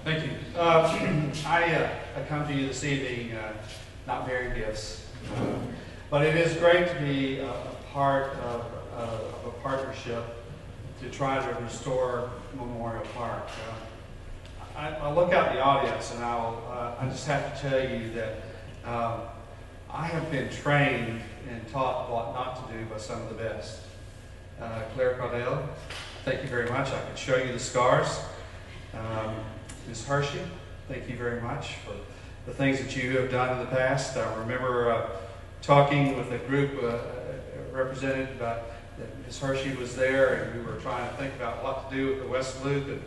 Thank you. I come to you this evening not bearing gifts, but it is great to be a part of a partnership to try to restore Memorial Park. I look out the audience and I just have to tell you that I have been trained and taught what not to do by some of the best. Claire Cardell, thank you very much. I can show you the scars. Ms. Hershey, thank you very much for the things that you have done in the past. I remember talking with a group represented about that Ms. Hershey was there, and we were trying to think about what to do with the West Loop, and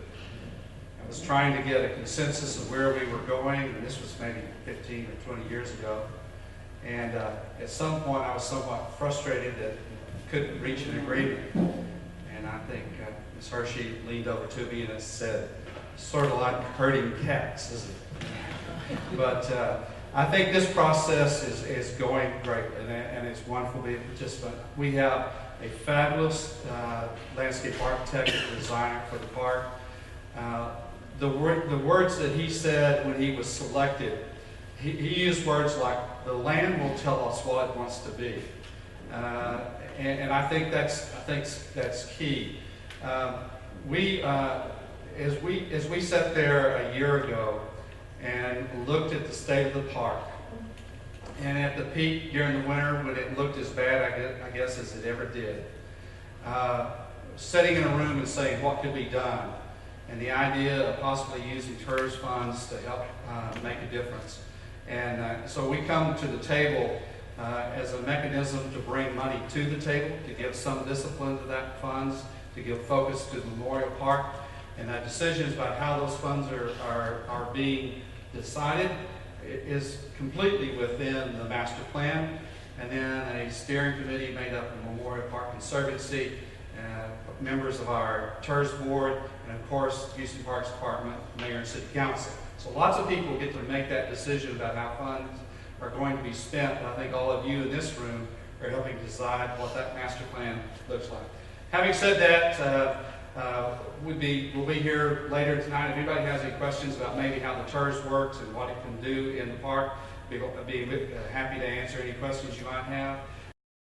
I was trying to get a consensus of where we were going, and this was maybe 15 or 20 years ago. And at some point I was somewhat frustrated that we couldn't reach an agreement. And I think Ms. Hershey leaned over to me and said, sort of like herding cats, isn't it? But I think this process is going great, and it's wonderful to be a participant. We have a fabulous landscape architect and designer for the park. The words that he said when he was selected, he used words like, the land will tell us what it wants to be. And I think that's key. As we sat there a year ago and looked at the state of the park, and at the peak during the winter when it looked as bad, I guess, as it ever did, sitting in a room and saying what could be done, and the idea of possibly using TERS funds to help make a difference. And so we come to the table as a mechanism to bring money to the table, to give some discipline to that funds, to give focus to the Memorial Park. And that decisions about how those funds are being decided is completely within the master plan. And then a steering committee made up of Memorial Park Conservancy, members of our TERS board, and of course, Houston Parks Department, Mayor and City Council. So lots of people get to make that decision about how funds are going to be spent. And I think all of you in this room are helping decide what that master plan looks like. Having said that, we'll be here later tonight. If anybody has any questions about maybe how the TERS works and what it can do in the park, I'd be happy to answer any questions you might have.